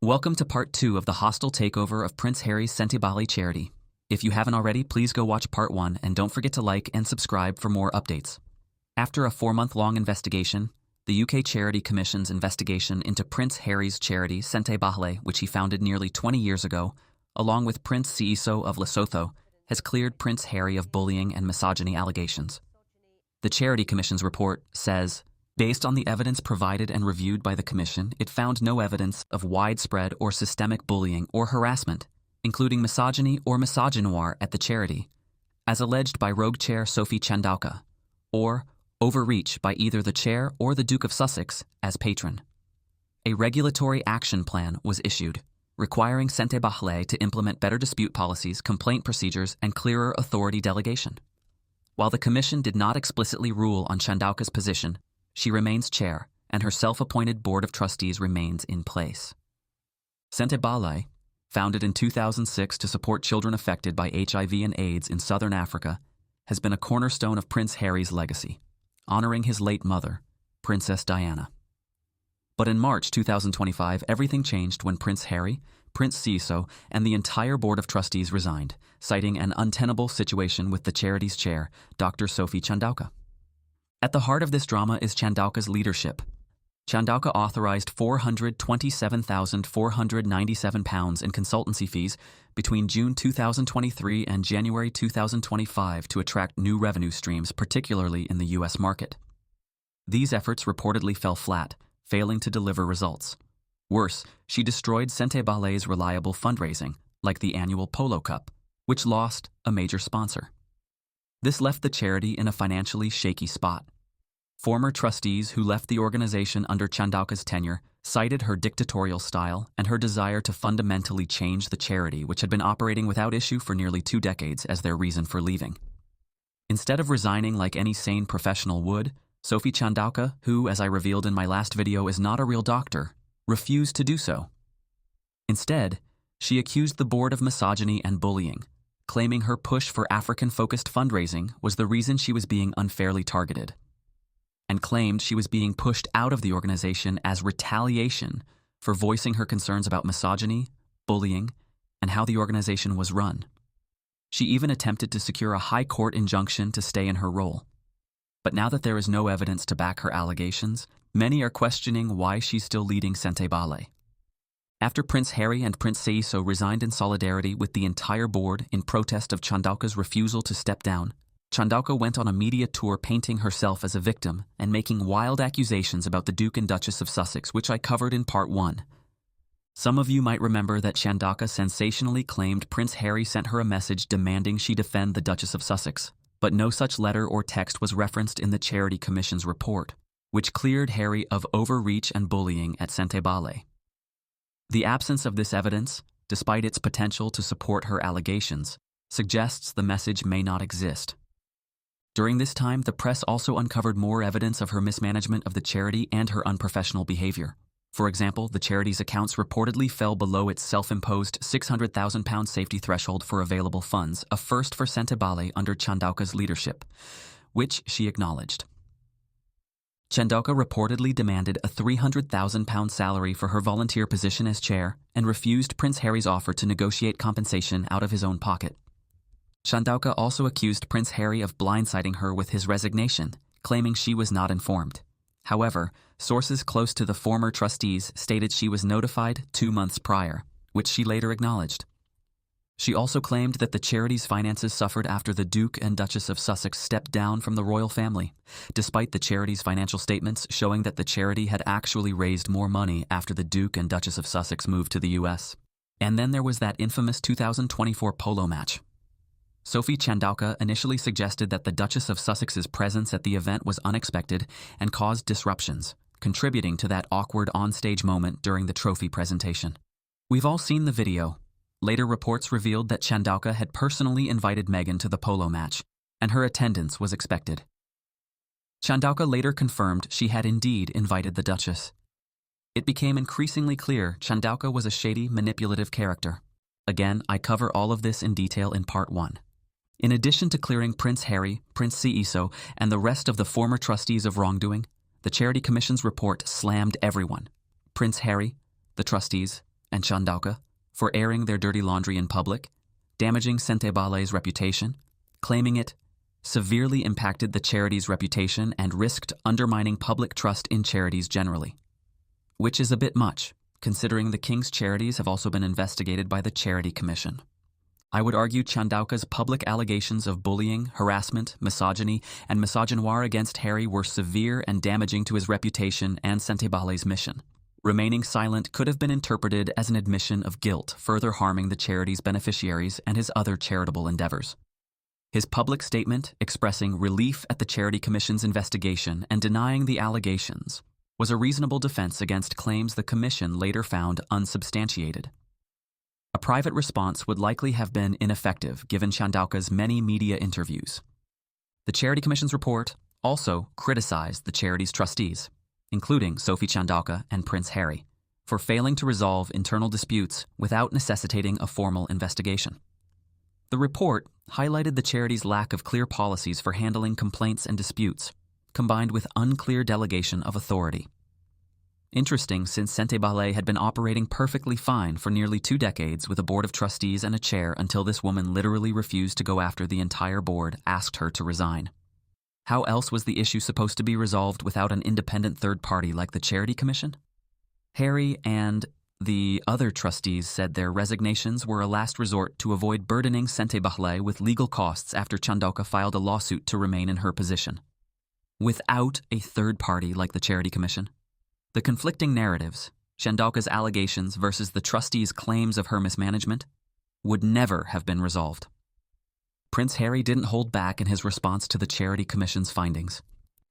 Welcome to part 2 of the hostile takeover of Prince Harry's Chandauka charity. If you haven't already, please go watch part 1 and don't forget to like and subscribe for more updates. After a 4-month-long investigation, the UK Charity Commission's investigation into Prince Harry's charity Chandauka, which he founded nearly 20 years ago, along with Prince Seeiso of Lesotho, has cleared Prince Harry of bullying and misogyny allegations. The Charity Commission's report says, based on the evidence provided and reviewed by the Commission, it found no evidence of widespread or systemic bullying or harassment, including misogyny or misogynoir at the charity, as alleged by Rogue Chair Sophie Chandauka, or overreach by either the Chair or the Duke of Sussex as patron. A regulatory action plan was issued, requiring Chandauka to implement better dispute policies, complaint procedures, and clearer authority delegation. While the Commission did not explicitly rule on Chandauka's position, she remains chair, and her self-appointed board of trustees remains in place. Chandauka, founded in 2006 to support children affected by HIV and AIDS in southern Africa, has been a cornerstone of Prince Harry's legacy, honoring his late mother, Princess Diana. But in March 2025, everything changed when Prince Harry, Prince Seeiso, and the entire board of trustees resigned, citing an untenable situation with the charity's chair, Dr. Sophie Chandauka. At the heart of this drama is Chandauka's leadership. Chandauka authorized £427,497 in consultancy fees between June 2023 and January 2025 to attract new revenue streams, particularly in the U.S. market. These efforts reportedly fell flat, failing to deliver results. Worse, she destroyed Chandauka's reliable fundraising, like the annual Polo Cup, which lost a major sponsor. This left the charity in a financially shaky spot. Former trustees who left the organization under Chandauka's tenure cited her dictatorial style and her desire to fundamentally change the charity, which had been operating without issue for nearly 2 decades, as their reason for leaving. Instead of resigning like any sane professional would, Sophie Chandauka, who, as I revealed in my last video, is not a real doctor, refused to do so. Instead, she accused the board of misogyny and bullying, claiming her push for African-focused fundraising was the reason she was being unfairly targeted, and claimed she was being pushed out of the organization as retaliation for voicing her concerns about misogyny, bullying, and how the organization was run. She even attempted to secure a high court injunction to stay in her role. But now that there is no evidence to back her allegations, many are questioning why she's still leading Chandauka. After Prince Harry and Prince Seeiso resigned in solidarity with the entire board in protest of Chandauka's refusal to step down, Chandauka went on a media tour painting herself as a victim and making wild accusations about the Duke and Duchess of Sussex, which I covered in part 1. Some of you might remember that Chandauka sensationally claimed Prince Harry sent her a message demanding she defend the Duchess of Sussex, but no such letter or text was referenced in the Charity Commission's report, which cleared Harry of overreach and bullying at Chandauka. The absence of this evidence, despite its potential to support her allegations, suggests the message may not exist. During this time, the press also uncovered more evidence of her mismanagement of the charity and her unprofessional behavior. For example, the charity's accounts reportedly fell below its self-imposed £600,000 safety threshold for available funds, a first for Chandauka under Chandauka's leadership, which she acknowledged. Chandauka reportedly demanded a £300,000 salary for her volunteer position as chair and refused Prince Harry's offer to negotiate compensation out of his own pocket. Chandauka also accused Prince Harry of blindsiding her with his resignation, claiming she was not informed. However, sources close to the former trustees stated she was notified 2 months prior, which she later acknowledged. She also claimed that the charity's finances suffered after the Duke and Duchess of Sussex stepped down from the royal family, despite the charity's financial statements showing that the charity had actually raised more money after the Duke and Duchess of Sussex moved to the US. And then there was that infamous 2024 polo match. Sophie Chandauka initially suggested that the Duchess of Sussex's presence at the event was unexpected and caused disruptions, contributing to that awkward onstage moment during the trophy presentation. We've all seen the video. Later reports revealed that Chandauka had personally invited Meghan to the polo match, and her attendance was expected. Chandauka later confirmed she had indeed invited the Duchess. It became increasingly clear Chandauka was a shady, manipulative character. Again, I cover all of this in detail in part 1. In addition to clearing Prince Harry, Prince Seeiso, and the rest of the former trustees of wrongdoing, the Charity Commission's report slammed everyone: Prince Harry, the trustees, and Chandauka for airing their dirty laundry in public, damaging Sente Bale's reputation, claiming it severely impacted the charity's reputation and risked undermining public trust in charities generally. Which is a bit much, considering the King's charities have also been investigated by the Charity Commission. I would argue Chandauka's public allegations of bullying, harassment, misogyny, and misogynoir against Harry were severe and damaging to his reputation and Sente Bale's mission. Remaining silent could have been interpreted as an admission of guilt, further harming the charity's beneficiaries and his other charitable endeavors. His public statement, expressing relief at the Charity Commission's investigation and denying the allegations, was a reasonable defense against claims the Commission later found unsubstantiated. A private response would likely have been ineffective given Chandauka's many media interviews. The Charity Commission's report also criticized the charity's trustees, including Sophie Chandauka and Prince Harry, for failing to resolve internal disputes without necessitating a formal investigation. The report highlighted the charity's lack of clear policies for handling complaints and disputes, combined with unclear delegation of authority. Interesting, since Sente Bale had been operating perfectly fine for nearly 2 decades with a board of trustees and a chair until this woman literally refused to go after the entire board, asked her to resign. How else was the issue supposed to be resolved without an independent third party like the Charity Commission? Harry and the other trustees said their resignations were a last resort to avoid burdening Sente Bale with legal costs after Chandauka filed a lawsuit to remain in her position. Without a third party like the Charity Commission, the conflicting narratives, Chandauka's allegations versus the trustees' claims of her mismanagement, would never have been resolved. Prince Harry didn't hold back in his response to the Charity Commission's findings.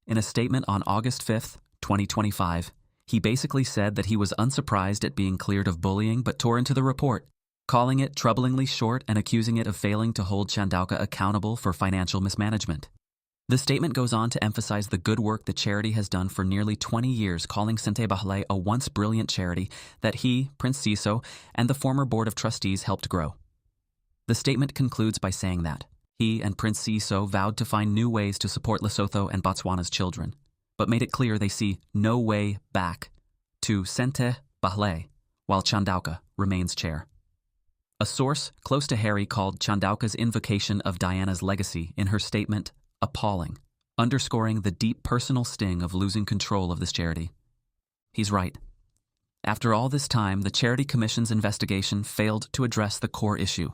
In a statement on August 5, 2025, he basically said that he was unsurprised at being cleared of bullying but tore into the report, calling it troublingly short and accusing it of failing to hold Chandauka accountable for financial mismanagement. The statement goes on to emphasize the good work the charity has done for nearly 20 years, calling Sente Bale a once brilliant charity that he, Prince Siso, and the former board of trustees helped grow. The statement concludes by saying that he and Prince Siso vowed to find new ways to support Lesotho and Botswana's children, but made it clear they see no way back to Sente Bale while Chandauka remains chair. A source close to Harry called Chandauka's invocation of Diana's legacy in her statement appalling, underscoring the deep personal sting of losing control of this charity. He's right. After all this time, the Charity Commission's investigation failed to address the core issue.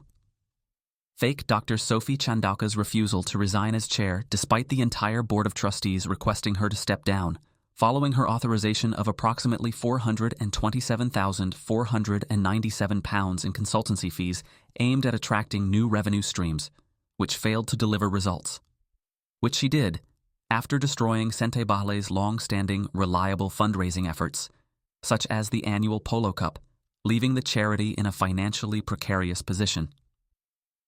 Fake Dr. Sophie Chandauka's refusal to resign as chair despite the entire board of trustees requesting her to step down, following her authorization of approximately £427,497 in consultancy fees aimed at attracting new revenue streams, which failed to deliver results. Which she did, after destroying Sente Bale's long-standing, reliable fundraising efforts, such as the annual Polo Cup, leaving the charity in a financially precarious position.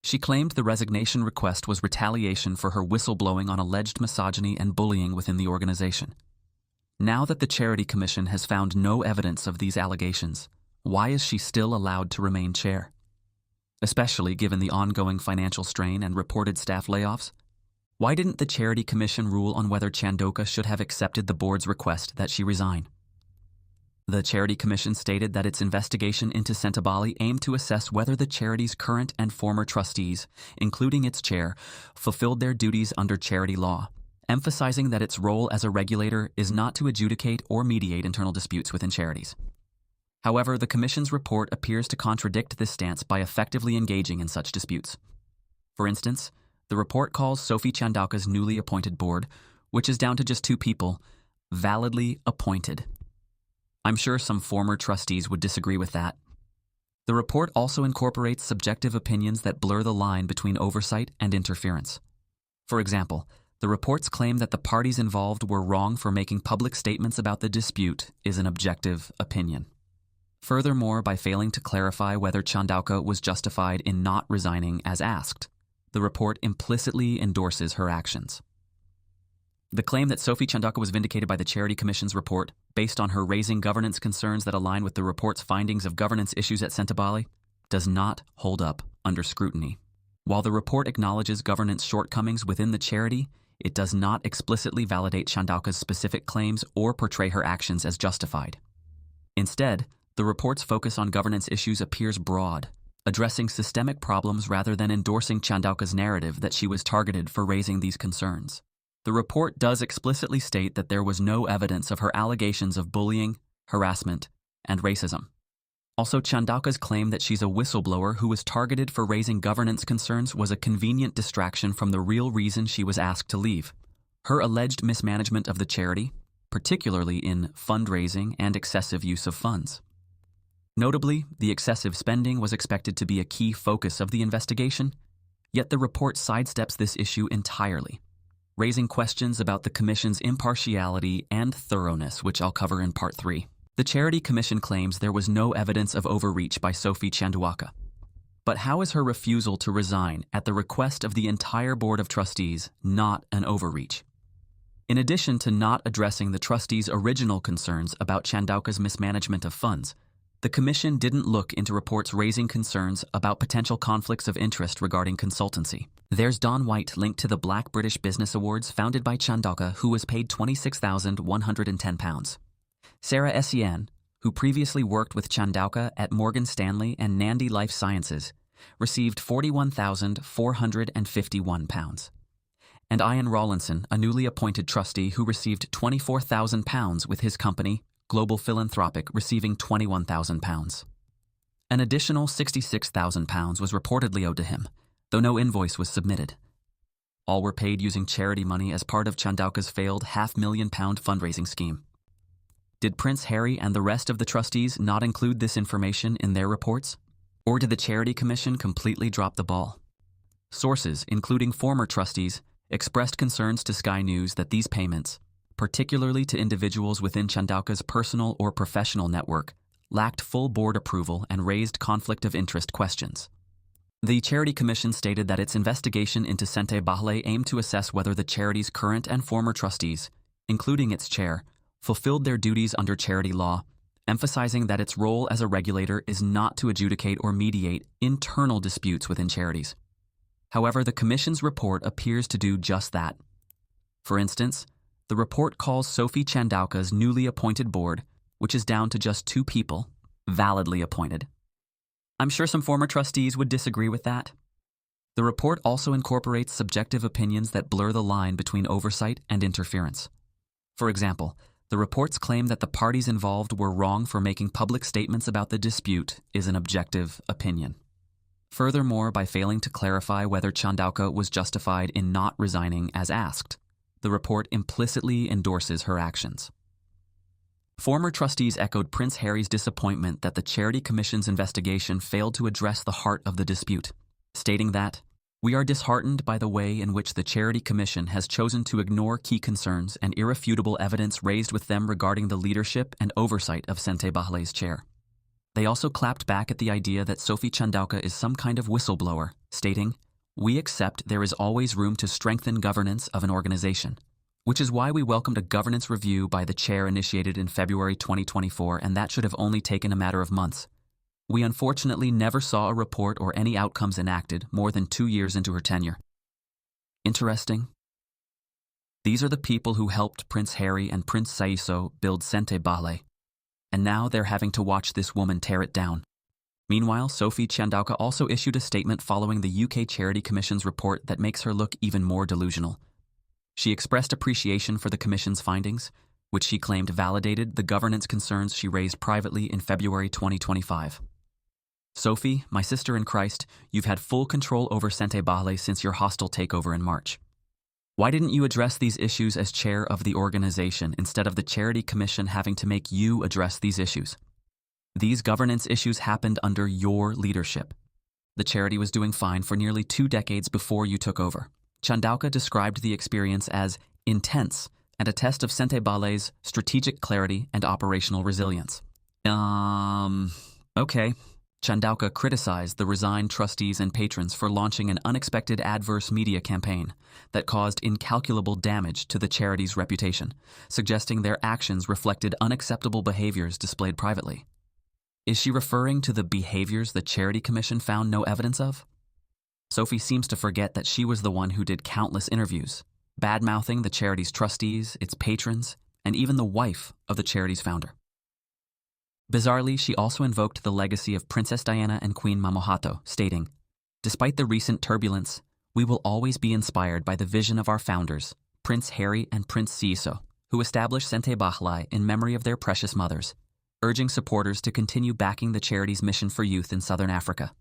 She claimed the resignation request was retaliation for her whistleblowing on alleged misogyny and bullying within the organization. Now that the Charity Commission has found no evidence of these allegations, why is she still allowed to remain chair? Especially given the ongoing financial strain and reported staff layoffs? Why didn't the Charity Commission rule on whether Chandauka should have accepted the board's request that she resign? The Charity Commission stated that its investigation into Sente Bale aimed to assess whether the charity's current and former trustees, including its chair, fulfilled their duties under charity law, emphasizing that its role as a regulator is not to adjudicate or mediate internal disputes within charities. However, the Commission's report appears to contradict this stance by effectively engaging in such disputes. For instance, the report calls Sophie Chandauka's newly appointed board, which is down to just 2 people, validly appointed. I'm sure some former trustees would disagree with that. The report also incorporates subjective opinions that blur the line between oversight and interference. For example, the report's claim that the parties involved were wrong for making public statements about the dispute is an objective opinion. Furthermore, by failing to clarify whether Chandauka was justified in not resigning as asked, the report implicitly endorses her actions. The claim that Sophie Chandauka was vindicated by the Charity Commission's report based on her raising governance concerns that align with the report's findings of governance issues at Sente Bale does not hold up under scrutiny. While the report acknowledges governance shortcomings within the charity, it does not explicitly validate Chandauka's specific claims or portray her actions as justified. Instead, The report's focus on governance issues appears broad, addressing systemic problems rather than endorsing Chandauka's narrative that she was targeted for raising these concerns. The report does explicitly state that there was no evidence of her allegations of bullying, harassment, and racism. Also, Chandauka's claim that she's a whistleblower who was targeted for raising governance concerns was a convenient distraction from the real reason she was asked to leave: her alleged mismanagement of the charity, particularly in fundraising and excessive use of funds. Notably, the excessive spending was expected to be a key focus of the investigation, yet the report sidesteps this issue entirely, raising questions about the Commission's impartiality and thoroughness, which I'll cover in Part 3. The Charity Commission claims there was no evidence of overreach by Sophie Chandauka. But how is her refusal to resign at the request of the entire Board of Trustees not an overreach? In addition to not addressing the trustees' original concerns about Chandauka's mismanagement of funds, the Commission didn't look into reports raising concerns about potential conflicts of interest regarding consultancy. There's Don White linked to the Black British Business Awards founded by Chandauka, who was paid £26,110. Sarah Essien, who previously worked with Chandauka at Morgan Stanley and Nandi Life Sciences, received £41,451. And Ian Rawlinson, a newly appointed trustee who received £24,000 with his company, Global Philanthropic, receiving £21,000. An additional £66,000 was reportedly owed to him, though no invoice was submitted. All were paid using charity money as part of Chandauka's failed £500,000 fundraising scheme. Did Prince Harry and the rest of the trustees not include this information in their reports? Or did the Charity Commission completely drop the ball? Sources, including former trustees, expressed concerns to Sky News that these payments, particularly to individuals within Chandauka's personal or professional network, lacked full board approval and raised conflict of interest questions. The Charity Commission stated that its investigation into Sente Bahle aimed to assess whether the charity's current and former trustees, including its chair, fulfilled their duties under charity law, emphasizing that its role as a regulator is not to adjudicate or mediate internal disputes within charities. However, the Commission's report appears to do just that. For instance, the report calls Sophie Chandauka's newly appointed board, which is down to just 2 people, validly appointed. I'm sure some former trustees would disagree with that. The report also incorporates subjective opinions that blur the line between oversight and interference. For example, the report's claim that the parties involved were wrong for making public statements about the dispute is an objective opinion. Furthermore, by failing to clarify whether Chandauka was justified in not resigning as asked, the report implicitly endorses her actions. Former trustees echoed Prince Harry's disappointment that the Charity Commission's investigation failed to address the heart of the dispute, stating that, "We are disheartened by the way in which the Charity Commission has chosen to ignore key concerns and irrefutable evidence raised with them regarding the leadership and oversight of Sente Bahle's chair." They also clapped back at the idea that Sophie Chandauka is some kind of whistleblower, stating, "We accept there is always room to strengthen governance of an organization, which is why we welcomed a governance review by the chair initiated in February 2024, and that should have only taken a matter of months. We unfortunately never saw a report or any outcomes enacted more than 2 years into her tenure." Interesting. These are the people who helped Prince Harry and Prince Saiso build Sente Bahle, and now they're having to watch this woman tear it down. Meanwhile, Sophie Chandauka also issued a statement following the UK Charity Commission's report that makes her look even more delusional. She expressed appreciation for the Commission's findings, which she claimed validated the governance concerns she raised privately in February 2025. "Sophie, my sister in Christ, you've had full control over Sente Bahle since your hostile takeover in March. Why didn't you address these issues as chair of the organization instead of the Charity Commission having to make you address these issues? These governance issues happened under your leadership. The charity was doing fine for nearly 2 decades before you took over." Chandauka described the experience as intense and a test of Sente Bahle's strategic clarity and operational resilience. Okay. Chandauka criticized the resigned trustees and patrons for launching an unexpected adverse media campaign that caused incalculable damage to the charity's reputation, suggesting their actions reflected unacceptable behaviors displayed privately. Is she referring to the behaviors the Charity Commission found no evidence of? Sophie seems to forget that she was the one who did countless interviews, bad-mouthing the charity's trustees, its patrons, and even the wife of the charity's founder. Bizarrely, she also invoked the legacy of Princess Diana and Queen Mamohato, stating, "Despite the recent turbulence, we will always be inspired by the vision of our founders, Prince Harry and Prince Siiso, who established Sente Bahlai in memory of their precious mothers, urging supporters to continue backing the charity's mission for youth in Southern Africa."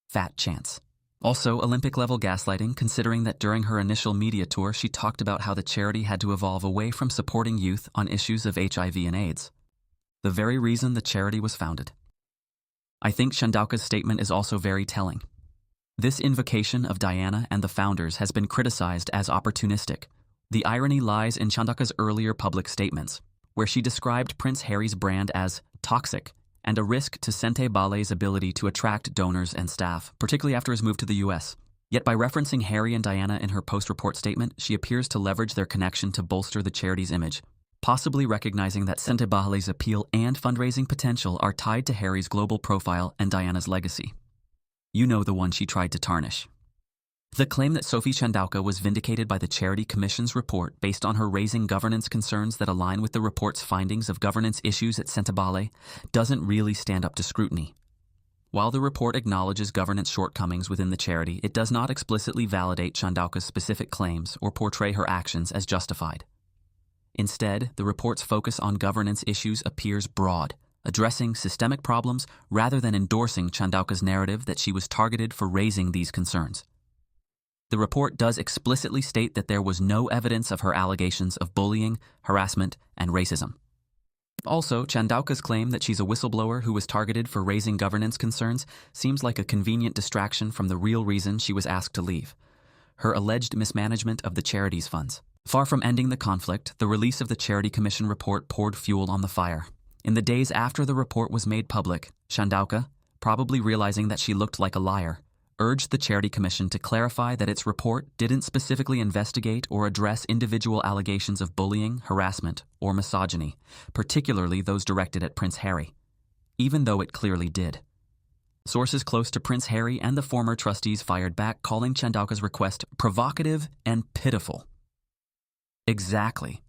Fat chance. Also, Olympic-level gaslighting, considering that during her initial media tour she talked about how the charity had to evolve away from supporting youth on issues of HIV and AIDS. The very reason the charity was founded. I think Chandauka's statement is also very telling. This invocation of Diana and the founders has been criticized as opportunistic. The irony lies in Chandauka's earlier public statements, where she described Prince Harry's brand as toxic and a risk to Sente Bahlai's ability to attract donors and staff, particularly after his move to the US. Yet by referencing Harry and Diana in her post-report statement, she appears to leverage their connection to bolster the charity's image, possibly recognizing that Sente Bahlai's appeal and fundraising potential are tied to Harry's global profile and Diana's legacy. You know, the one she tried to tarnish. The claim that Sophie Chandauka was vindicated by the Charity Commission's report based on her raising governance concerns that align with the report's findings of governance issues at Sente Bahlai doesn't really stand up to scrutiny. While the report acknowledges governance shortcomings within the charity, it does not explicitly validate Chandauka's specific claims or portray her actions as justified. Instead, the report's focus on governance issues appears broad, addressing systemic problems rather than endorsing Chandauka's narrative that she was targeted for raising these concerns. The report does explicitly state that there was no evidence of her allegations of bullying, harassment, and racism. Also, Chandauka's claim that she's a whistleblower who was targeted for raising governance concerns seems like a convenient distraction from the real reason she was asked to leave: her alleged mismanagement of the charity's funds. Far from ending the conflict, the release of the Charity Commission report poured fuel on the fire. In the days after the report was made public, Chandauka, probably realizing that she looked like a liar, urged the Charity Commission to clarify that its report didn't specifically investigate or address individual allegations of bullying, harassment, or misogyny, particularly those directed at Prince Harry, even though it clearly did. Sources close to Prince Harry and the former trustees fired back, calling Chandauka's request provocative and pitiful. Exactly.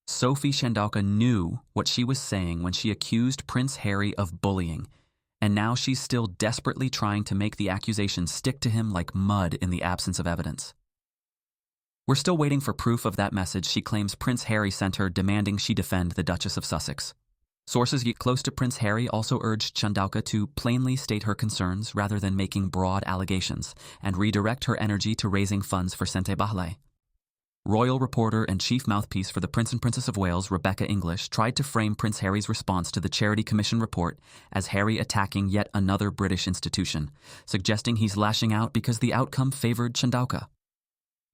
Sophie Chandauka knew what she was saying when she accused Prince Harry of bullying, and now she's still desperately trying to make the accusations stick to him like mud in the absence of evidence. We're still waiting for proof of that message she claims Prince Harry sent her, demanding she defend the Duchess of Sussex. Sources close to Prince Harry also urged Chandauka to plainly state her concerns rather than making broad allegations, and redirect her energy to raising funds for Sente Bahlai. Royal reporter and chief mouthpiece for the Prince and Princess of Wales, Rebecca English, tried to frame Prince Harry's response to the Charity Commission report as Harry attacking yet another British institution, suggesting he's lashing out because the outcome favored Chandauka.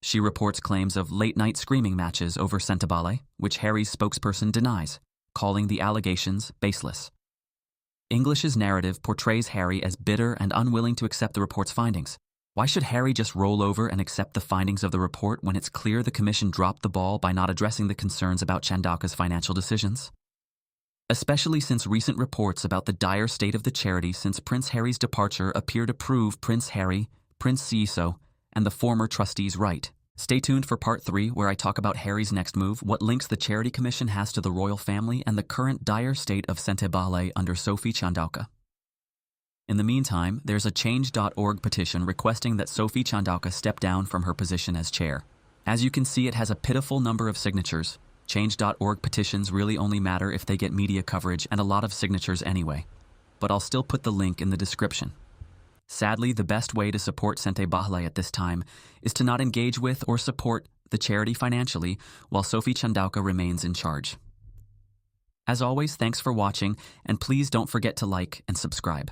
She reports claims of late-night screaming matches over Sente Bahlai, which Harry's spokesperson denies, calling the allegations baseless. English's narrative portrays Harry as bitter and unwilling to accept the report's findings. Why should Harry just roll over and accept the findings of the report when it's clear the commission dropped the ball by not addressing the concerns about Chandauka's financial decisions? Especially since recent reports about the dire state of the charity since Prince Harry's departure appear to prove Prince Harry, Prince Siiso, and the former trustees right. Stay tuned for part 3, where I talk about Harry's next move, what links the Charity Commission has to the royal family, and the current dire state of Sente Bahlai under Sophie Chandauka. In the meantime, there's a Change.org petition requesting that Sophie Chandauka step down from her position as chair. As you can see, it has a pitiful number of signatures. Change.org petitions really only matter if they get media coverage and a lot of signatures anyway. But I'll still put the link in the description. Sadly, the best way to support Sente Bahlai at this time is to not engage with or support the charity financially while Sophie Chandauka remains in charge. As always, thanks for watching, and please don't forget to like and subscribe.